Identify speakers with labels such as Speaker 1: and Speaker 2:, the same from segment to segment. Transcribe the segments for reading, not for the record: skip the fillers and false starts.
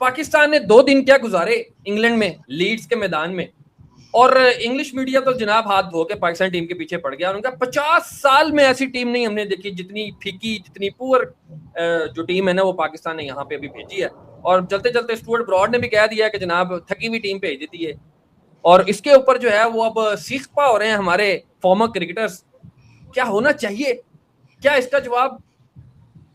Speaker 1: पाकिस्तान ने 2 दिन क्या गुजारे इंग्लैंड में, लीड्स के मैदान में, और इंग्लिश मीडिया तो जनाब हाथ धो के पाकिस्तान टीम के पीछे पड़ गया। और उनका 50 साल में ऐसी टीम नहीं हमने देखी जितनी फीकी, जितनी पुअर जो टीम है ना वो पाकिस्तान ने यहाँ पे अभी भेजी है। और चलते चलते स्टुअर्ट ब्रॉड ने भी कह दिया कि जनाब थकी हुई टीम भेज देती है। और इसके ऊपर जो है वो अब सीख पा हो रहे हैं हमारे फॉर्मर क्रिकेटर्स। क्या होना चाहिए? क्या इसका जवाब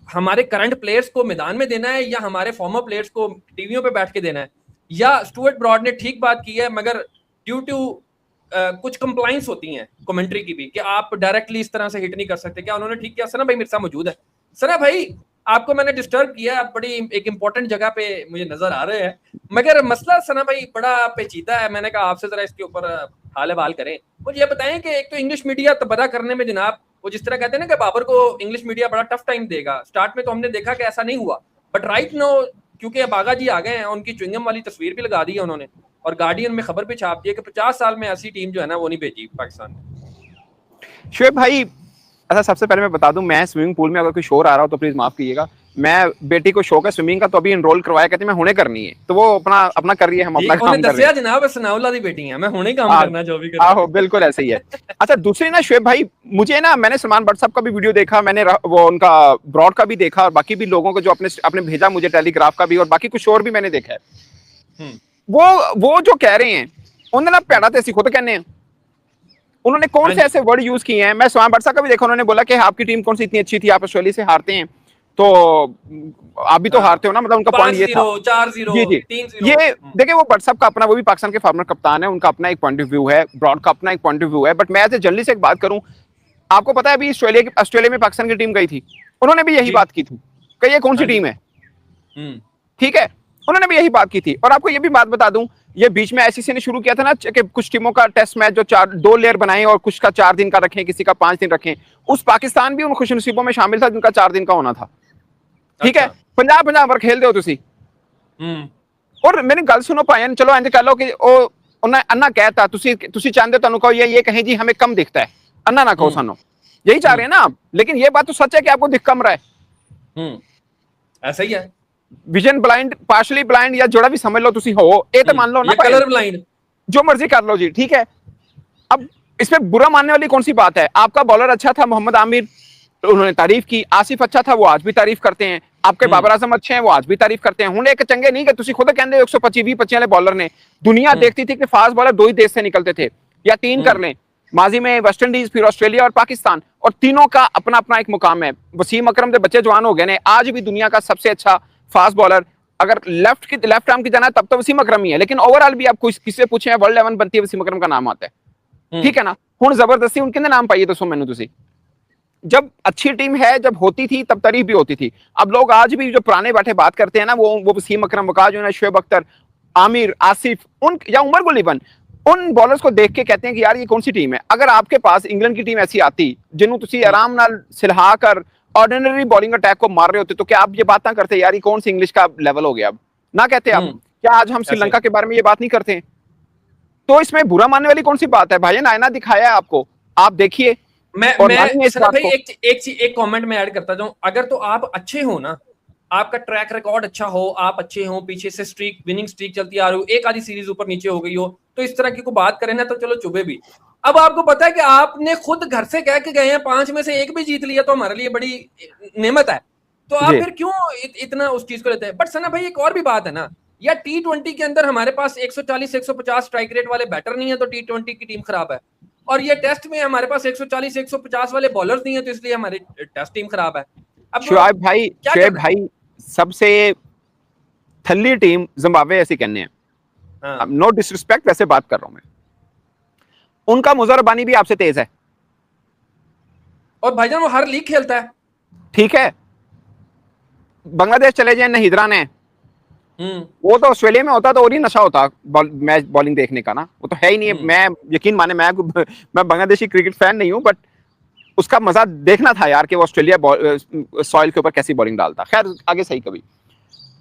Speaker 1: हमारे करंट प्लेयर्स को मैदान में देना है या हमारे फॉर्मर प्लेयर्स को टीवियों पे बैठ के देना है? या स्टुअर्ट ब्रॉड ने ठीक बात की है मगर ड्यू टू कुछ कंप्लाइंस होती हैं कमेंट्री की भी कि आप डायरेक्टली इस तरह से हिट नहीं कर सकते, क्या उन्होंने ठीक किया? सना भाई मेरे साथ मौजूद है। सना भाई, आपको मैंने डिस्टर्ब किया, आप बड़ी एक इंपॉर्टेंट जगह पे मुझे नजर आ रहे हैं, मगर मसला सना भाई बड़ा पेचीदा है। मैंने कहा आपसे जरा इसके ऊपर हाल हवाल करें। मुझे ये बताएं कि एक तो इंग्लिश मीडिया तबरा करने में जनाब, वो जिस तरह कहते हैं ना कि बाबर को इंग्लिश मीडिया बड़ा टफ टाइम देगा, स्टार्ट में तो हमने देखा कि ऐसा नहीं हुआ, बट राइट नो क्योंकि अब आगा जी आ गए हैं, उनकी च्युइंगम वाली तस्वीर भी लगा दी है उन्होंने, और गार्डियन में खबर भी छाप दी है कि 50 साल में ऐसी टीम जो है ना वो नहीं भेजी पाकिस्तान ने।
Speaker 2: शुएब भाई, अच्छा सबसे पहले मैं बता दूं, मैं स्विमिंग पूल में अगर कोई शोर आ रहा हो तो प्लीज माफ कीजिएगा। मैं बेटी को शौक है स्विमिंग का, तो अभी एनरोल करवाया, कहते मैं हुणे करनी है, तो वो अपना कर रही है, हम अपना काम कर रहे हैं।
Speaker 1: जनाब सनाउल्लाह दी बेटी है, मैं हुणे काम करना जो भी कर रहा
Speaker 2: हूं। बिल्कुल ऐसे ही है। अच्छा दूसरी ना शुएब भाई, मुझे ना मैंने सलमान भट्ट साहब का भी वीडियो देखा, मैंने वो उनका ब्रॉड का भी देखा, और बाकी भी लोगों को जो अपने भेजा मुझे टेलीग्राफ का भी, और बाकी कुछ और भी मैंने देखा है। वो जो कह रहे हैं उन्होंने ना पैड़ा थे खुद कहने हैं, उन्होंने कौन से ऐसे वर्ड यूज किए हैं। मैं सलमान भट्ट साहब का भी देखा, उन्होंने बोला कि आपकी टीम कौन सी इतनी अच्छी थी, आप ऑस्ट्रेलिया से हारते हैं, तो आप भी तो हारते हो ना, मतलब उनका पॉइंट ये था
Speaker 1: 4-0
Speaker 2: जी
Speaker 1: 3-0।
Speaker 2: ये देखिए वो भट्ट साहब का अपना, वो भी पाकिस्तान के फॉर्मर कप्तान है, उनका अपना एक पॉइंट ऑफ व्यू है, ब्रॉड का अपना एक पॉइंट ऑफ व्यू है। बट मैं एज ए जर्नलिस्ट एक बात करूं, आपको पता है अभी ऑस्ट्रेलिया में पाकिस्तान की टीम गई थी, उन्होंने भी यही बात की थी कि ये कौन सी टीम है, ठीक है, उन्होंने भी यही बात की थी। और आपको ये भी बात बता दूं, ये बीच में आईसीसी ने शुरू किया था ना कि कुछ टीमों का टेस्ट मैच जो 2 लेयर बनाएं और कुछ का 4 दिन का रखें, किसी का 5 दिन रखें, उस पाकिस्तान भी उन खुशनसीबों में शामिल था जिनका 4 दिन का होना था, ठीक है। 50 ओवर खेल दो तुसी, और मेरी गल सुनो भाई, चलो इंज कह लो कि अन्ना कहता तुसी चाहते हो तुहानू कहो ये कहें जी हमें कम दिखता है, अन्ना ना कहो सानू, यही चाह रहे हैं ना आप, लेकिन ये बात तो सच है कि आपको दिख कम रहा है,
Speaker 1: ऐसा ही है।
Speaker 2: विजन ब्लाइंड, पार्शली ब्लाइंड, या जोड़ा भी समझ लो तुसी हो, ये तो मान लो ना,
Speaker 1: कलर ब्लाइंड,
Speaker 2: जो मर्जी कर लो जी, ठीक है। अब इसमें बुरा मानने वाली कौन सी बात है? आपका बॉलर अच्छा था मोहम्मद आमिर, उन्होंने तारीफ की, आसिफ अच्छा था, वो आज भी तारीफ करते हैं, आपके बाबर आजम अच्छे हैं, वो आज भी तारीफ करते हैं। हुणे एक चंगे नहीं कि तुसी खुद कहंदे 125-20-25 वाले बॉलर ने, दुनिया देखती थी कि फास्ट बॉलर 2 ही देश से निकलते थे, या 3 कर लें, माजी में वेस्ट इंडीज, फिर ऑस्ट्रेलिया और पाकिस्तान, और तीनों का अपना अपना एक मुकाम है। वसीम अकरम के बच्चे जवान हो गए ने, आज भी दुनिया का सबसे अच्छा फास्ट बॉलर अगर लेफ्ट आर्म की जाना है तब तो वसीम अकरम ही है, लेकिन ओवरऑल भी आप किससे पूछे वर्ल्ड 11 बनती है, वसीम अकरम का नाम आता है, ठीक है ना। हुण जबरदस्ती उनके नाम पाइए दसो मैनू तुसी, जब अच्छी टीम है, जब होती थी तब तारीफ भी होती थी। अब लोग आज भी जो पुराने बैठे बात करते हैं ना, वो वसीम अकरम, वकास जो है, शुएब अख्तर, आमिर, आसिफ, उन या उमर गुल इवन, उन बॉलर्स को देख के कहते हैं कि यार ये कौन सी टीम है। अगर आपके पास इंग्लैंड की टीम ऐसी आती जिन्होंने तुसी आराम नाल सिलहा कर ऑर्डिनरी बॉलिंग अटैक को मार रहे होते, तो क्या आप ये बात ना करते यार ये कौन सी इंग्लिश का लेवल हो गया? अब ना कहते आप, क्या आज हम श्रीलंका के बारे में ये बात नहीं करते? तो इसमें बुरा मानने वाली कौन सी बात है? भाई आईना दिखाया है आपको, आप देखिए।
Speaker 1: मैं भाई एक कमेंट में ऐड करता जाऊं, अगर तो आप अच्छे हो ना, आपका ट्रैक रिकॉर्ड अच्छा हो, आप अच्छे हो, पीछे से विनिंग स्ट्रीक चलती आ रही हो, एक आधी सीरीज ऊपर नीचे हो गई हो, तो इस तरह की कोई बात करें ना तो चलो चुभे भी। अब आपको पता है कि आपने खुद घर से कह के गए हैं 5 में से 1 भी जीत लिया तो हमारे लिए बड़ी नेमत है, तो आप फिर क्यों इतना उस चीज को लेते हैं? बट सना भाई एक और भी बात है ना, या T20 के अंदर हमारे पास 140-150 स्ट्राइक रेट वाले बैटर नहीं है तो T20 की टीम खराब है, और ये टेस्ट में हमारे पास 140-150 वाले बॉलर्स नहीं है तो इसलिए हमारी टेस्ट टीम खराब है। अब
Speaker 2: शुएब भाई सबसे थल्ली टीम जिम्बाब्वे ऐसी कहने हैं, नो डिसरिस्पेक्ट, वैसे बात कर रहा हूं मैं, उनका मुजर रब्बानी भी आपसे तेज है,
Speaker 1: और भाईजान वो हर लीग खेलता है, ठीक
Speaker 2: है। बांग्लादेश चले जाए नहीदरा ने, वो तो ऑस्ट्रेलिया में होता तो और ही नशा होता मैच बॉलिंग देखने का ना, वो तो है ही नहीं। मैं यकीन माने मैं बांग्लादेशी क्रिकेट फैन नहीं हूं, बट उसका मजा देखना था यार कि वो ऑस्ट्रेलिया सॉइल के ऊपर कैसी बॉलिंग डालता। खैर आगे सही कभी।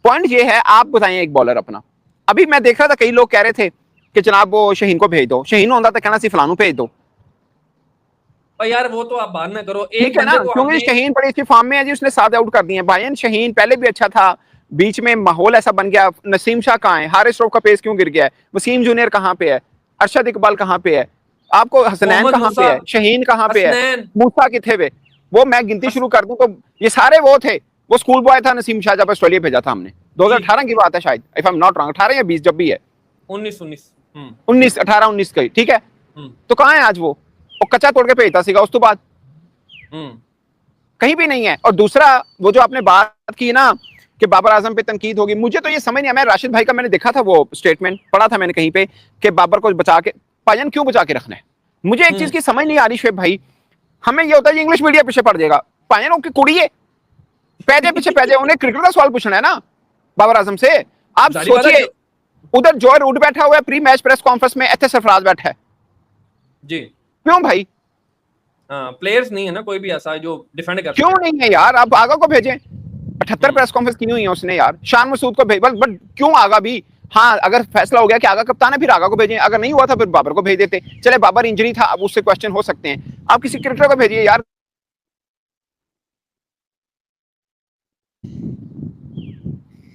Speaker 2: पॉइंट ये है, आप बताएं एक बॉलर अपना, अभी मैं देख रहा था कई लोग कह रहे थे कि जनाब वो शहीन को भेज दो, शहीन होता तो कहना सी फलानू भेज दो,
Speaker 1: यार वो तो आप बात ना करो,
Speaker 2: एक है ना, क्योंकि शहीन बड़ी अच्छी फॉर्म में है जी, उसने 7 आउट कर दिए। भाईजान शहीन पहले भी अच्छा था, बीच में माहौल ऐसा बन गया, नसीम शाह कहाँ है, हारिस रऊफ का पेस क्यों गिर गया है, वसीम जूनियर कहाँ पे है, अरशद इकबाल कहाँ पे है, आपको हसनैन
Speaker 1: मोहम्मद
Speaker 2: कहाँ पे
Speaker 1: मूसा,
Speaker 2: है, शहीन कहाँ पे है,
Speaker 1: हसनैन,
Speaker 2: मूसा किथे वे, वो मैं गिनती शुरू कर दूं तो ये सारे वो थे। वो स्कूल बॉय था नसीम शाह जब ऑस्ट्रेलिया भेजा था हमने,
Speaker 1: जी
Speaker 2: 2018 की बात है शायद, if I am not wrong, 18 या 20 जब भी है,
Speaker 1: 19 19।
Speaker 2: 19 18 19 का ही, ठीक है।
Speaker 1: हम्म
Speaker 2: तो कहाँ है आज वो कच्चा तोड़ के भेजता सीगा, उस तो बाद
Speaker 1: हम्म
Speaker 2: कहीं भी नहीं है। और दूसरा वो जो आपने बात की ना कि बाबर आजम पे तनकीद होगी, मुझे तो ये समझ नहीं आया। मैं राशिद भाई का मैंने देखा था वो स्टेटमेंट, पढ़ा था मैंने कहीं पे कि बाबर को बचा के, भाईजान क्यों बचा के रखना है? मुझे एक चीज की समझ नहीं आ रही शुएब भाई, हमें ये होता है इंग्लिश मीडिया पीछे पड़ जाएगा, भाईजान उनकी कुड़ी है, पैजे पीछे पैजे, उन्हें क्रिकेट का सवाल पूछना है ना बाबर आजम से। आप
Speaker 1: जारी बात है
Speaker 2: सोचिए, उधर जॉय रूट बैठा हुआ है प्री मैच प्रेस कॉन्फ्रेंस में, एथे सरफराज बैठा है,
Speaker 1: जी।
Speaker 2: क्यों भाई?
Speaker 1: हाँ, प्लेयर्स नहीं है ना कोई भी ऐसा जो डिफेंड कर
Speaker 2: क्यों नहीं है यार? आप आगा को भेजें, 78 प्रेस कॉन्फ्रेंस की हुई है उसने यार, शान मसूद को भेज, बट क्यों आगा भी? हाँ, अगर फैसला हो गया कि आगा कप्तान है फिर आगा को भेजें, अगर नहीं हुआ था फिर बाबर को भेज देते। चले बाबर इंजरी था, अब उससे क्वेश्चन हो सकते हैं, आप किसी क्रिकेटर को भेजिए यार।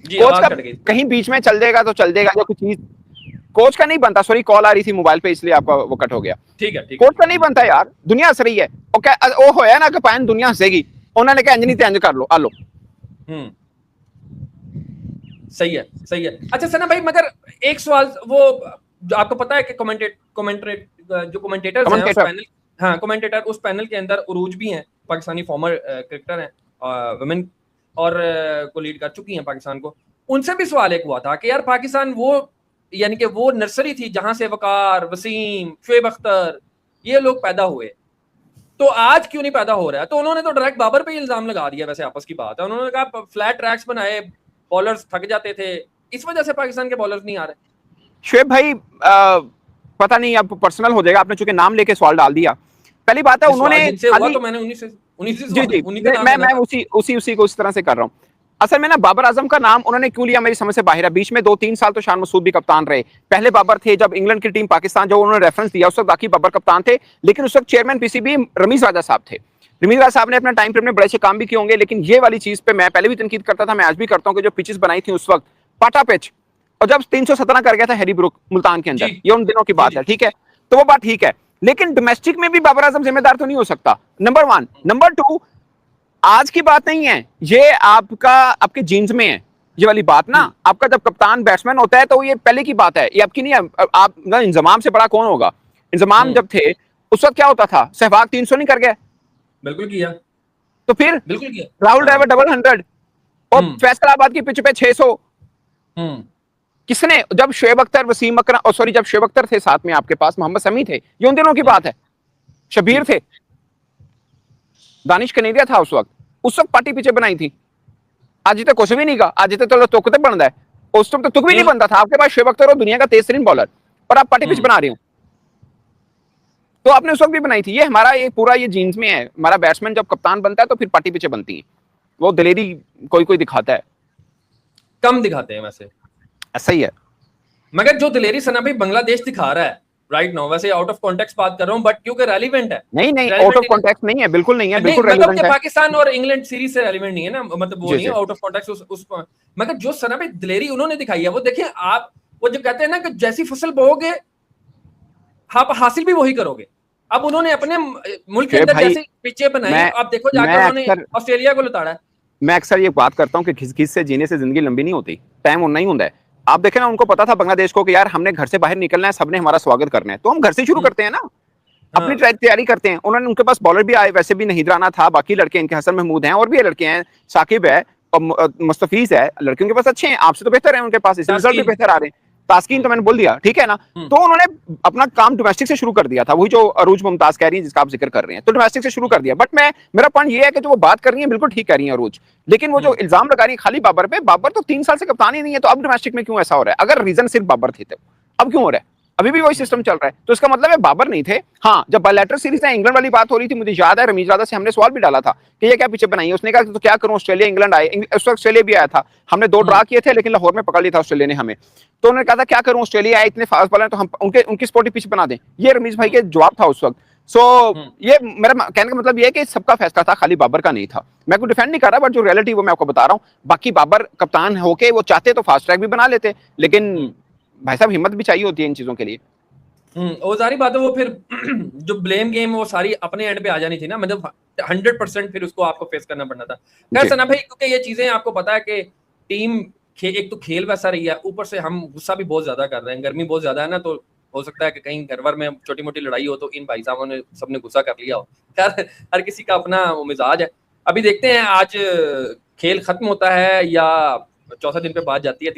Speaker 1: जी,
Speaker 2: कोच
Speaker 1: आवाज
Speaker 2: का
Speaker 1: कट गई।
Speaker 2: कहीं बीच में चल देगा तो चल देगा, जो कुछ चीज कोच का नहीं बनता। सॉरी, कॉल आ रही थी मोबाइल पे इसलिए आपका वो कट हो गया।
Speaker 1: ठीक है, ठीक
Speaker 2: कोच का नहीं बनता यार, दुनिया हंस रही है। वो होया ना कि पायन दुनिया हंसेगी, उन्होंने कहा इंज नहीं तो इंज कर लो, आ लो।
Speaker 1: हम्म सही है, सही है। अच्छा सना भाई, मगर एक सवाल, वो जो आपको पता है कि जो कमेंटेटर्स हैं उस पैनल, हाँ कमेंटेटर उस पैनल के अंदर उरूज भी हैं, पाकिस्तानी फॉर्मर क्रिकेटर हैं, वुमेन, और को लीड कर चुकी हैं पाकिस्तान को। उनसे भी सवाल एक हुआ था कि यार पाकिस्तान वो, यानी कि वो नर्सरी थी जहां से वकार, वसीम, शुएब अख्तर ये लोग पैदा हुए, तो आज क्यों नहीं पैदा हो रहा है? तो उन्होंने तो डायरेक्ट बाबर पे इल्जाम लगा दिया। वैसे आपस की बात है, उन्होंने कहा फ्लैट ट्रैक्स बनाए, बॉलर्स थक जाते थे, इस वजह से पाकिस्तान के बॉलर्स नहीं आ रहे।
Speaker 2: शुएब भाई पता नहीं, अब पर्सनल हो जाएगा, आपने चूंकि नाम लेके सवाल डाल दिया। पहली बात है उन्होंने
Speaker 1: जिनसे हुआ तो मैंने उन्हीं से
Speaker 2: जी जी,
Speaker 1: उन्हीं का नाम
Speaker 2: मैं
Speaker 1: लेना था।
Speaker 2: उसी को इस तरह से कर रहा हूँ। असल में ना बाबर आजम का नाम उन्होंने क्यों लिया मेरी समझ से बाहर है। बीच में 2-3 साल तो शान मसूद भी कप्तान रहे, पहले बाबर थे जब इंग्लैंड की टीम पाकिस्तान, जो उन्होंने रेफरेंस दिया उस वक्त बाकी बाबर कप्तान थे, लेकिन उस वक्त चेयरमैन पीसीबी रमीज राजा साहब थे। रमीज राजा साहब ने अपना टाइम पे बड़े से काम भी किए होंगे, लेकिन ये वाली चीज पे मैं पहले भी तनकीद करता था, मैं आज भी करता हूँ कि जो पिचेस बनाई थी उस वक्त पाटा पिच, और जब 317 कर गया था हैरी ब्रुक मुल्तान के अंदर, ये उन दिनों की बात है, ठीक है, तो वो बात ठीक है। लेकिन डोमेस्टिक में भी बाबर आजम जिम्मेदार तो नहीं हो सकता, नंबर 1। नंबर 2, आज की बात नहीं है ये, आपके जीन्स में है ये वाली बात ना। आपका जब कप्तान बैट्समैन होता है तो ये पहले की बात है, ये आपकी नहीं है। आप इंजमाम से बड़ा कौन होगा? इंजमाम जब थे उस वक्त क्या होता था, सहवाग 300 नहीं कर गए?
Speaker 1: बिल्कुल किया,
Speaker 2: तो फिर
Speaker 1: बिल्कुल किया।
Speaker 2: राहुल ड्राइवर डबल 100, और फैसलाबाद की पिच पे 600 किसने? जब शुएब अख्तर, वसीम अकरम, सॉरी जब शुएब अख्तर थे साथ में आपके पास मोहम्मद शमी थे, ये उन दिनों की बात है। शबीर थे, दानिश कनेरिया था उस वक्त पार्टी पीछे बनाई थी। आज तक कुछ भी नहीं का, आज तक तो तुक बन रहा है, उस वक्त तो तुक भी नहीं बनता था। आपके पास शुएब अख्तर और दुनिया का तेज बॉलर, और आप पार्टी पिच बना रहे हो। तो आपने उस वक्त भी बनाई थी। ये हमारा ये पूरा ये जीन्स में है, हमारा बैट्समैन जब कप्तान बनता है तो फिर पार्टी पीछे बनती है। वो दिलेरी कोई कोई दिखाता है,
Speaker 1: कम दिखाते हैं वैसे,
Speaker 2: ऐसा ही है।
Speaker 1: मगर जो दिलेरी सना भाई बांग्लादेश दिखा रहा है राइट नाउ, वैसे आउट ऑफ कॉन्टेक्स्ट बात कर रहा हूं, बट क्योंकि रेलिवेंट है।
Speaker 2: नहीं आउट ऑफ कॉन्टेक्स्ट नहीं है, बिल्कुल नहीं है, बिल्कुल
Speaker 1: मतलब
Speaker 2: रेलेवेंट
Speaker 1: कि
Speaker 2: है।
Speaker 1: पाकिस्तान और इंग्लैंड सीरीज से रेलिवेंट नहीं है ना, मतलब वो नहीं है आउट ऑफ कॉन्टेक्स्ट उस मगर जो सना भाई दिलेरी उन्होंने दिखाई है, वो देखिए आप, वो जो कहते हैं ना कि जैसी फसल बोओगे आप हासिल भी वही करोगे। अब उन्होंने अपने मुल्क के अंदर जैसे पिचे बनाई, आप देखो जाकर उन्होंने ऑस्ट्रेलिया को लताड़ा है।
Speaker 2: मैं अक्सर ये बात करता हूँ कि घिस से जीने से जिंदगी लंबी नहीं होती, टाइम उतना ही होता है। आप देखें ना, उनको पता था बांग्लादेश को कि यार हमने घर से बाहर निकलना है, सबने हमारा स्वागत करना है, तो हम घर से शुरू करते हैं ना, अपनी तैयारी करते हैं। उन्होंने, उनके पास बॉलर भी आए, वैसे भी नहीदराना था, बाकी लड़के इनके हसन महमूद हैं, और भी लड़के हैं, साकिब है और मुस्तफीज है, लड़के उनके पास अच्छे हैं, आपसे तो बेहतर है उनके पास, इसलिए रिजल्ट भी बेहतर आ रहे हैं। तास्कीन तो मैंने बोल दिया, ठीक है ना। तो उन्होंने अपना काम डोमेस्टिक से शुरू कर दिया था, वही जो अरूज मुमताज कह रही है जिसका आप जिक्र कर रहे हैं, तो डोमेस्टिक से शुरू कर दिया। बट मेरा पॉइंट ये है कि जो वो बात कर रही है बिल्कुल ठीक कह रही है अरूज, लेकिन वो जो इल्जाम लगा रही है खाली बाबर पे, बाबर तो 3 साल से कप्तान ही नहीं है, तो अब डोमेस्टिक में क्यों ऐसा हो रहा है? अगर रीजन सिर्फ बाबर थे तो अब क्यों हो रहा है? अभी भी वही सिस्टम चल रहा है, तो इसका मतलब है बाबर नहीं थे। हाँ, जब बायलैटरल सीरीज में इंग्लैंड वाली बात हो रही थी, मुझे याद है रमीज राजा से हमने सवाल भी डाला था कि ये क्या पीछे बनाई है। उसने कहा तो क्या करूं, ऑस्ट्रेलिया इंग्लैंड आए, उस वक्त ऑस्ट्रेलिया भी आया था, हमने 2 ड्रा किए थे, लेकिन लाहौर में पकड़ लिया था ऑस्ट्रेलिया ने हमें। तो उन्होंने कहा था क्या करूं, ऑस्ट्रेलिया आए, इतने फास्ट बॉलर, तो हम उनकी स्पोर्टिव पिच बना दें। ये रमीज भाई के जवाब था उस वक्त। सो ये मेरा कहने का मतलब ये है कि सबका फैसला था, खाली बाबर का नहीं था। मैं कोई डिफेंड नहीं कर रहा, बट जो रियलिटी वो मैं आपको बता रहा हूँ। बाकी बाबर कप्तान होके वो चाहते तो फास्ट ट्रैक भी बना लेते, लेकिन भाई साहब हिम्मत भी चाहिए होती है इन चीजों के लिए।
Speaker 1: वो सारी बातें वो फिर जो ब्लेम गेम वो सारी अपने एंड पे आ जानी थी ना, मतलब 100% फिर उसको आपको फेस करना पड़ना था। खैर सना भाई, क्योंकि ये चीजें आपको पता है कि टीम एक तो खेल वैसा रही है, ऊपर से हम गुस्सा भी बहुत ज्यादा कर रहे हैं, गर्मी बहुत ज्यादा है ना, तो हो सकता है कि कहीं घर भर में छोटी मोटी लड़ाई हो तो इन भाई साहबों ने सबने गुस्सा कर लिया हो। खैर हर किसी का अपना वो मिजाज है। अभी देखते हैं आज खेल खत्म होता है या चौथा दिन पे बात जाती है,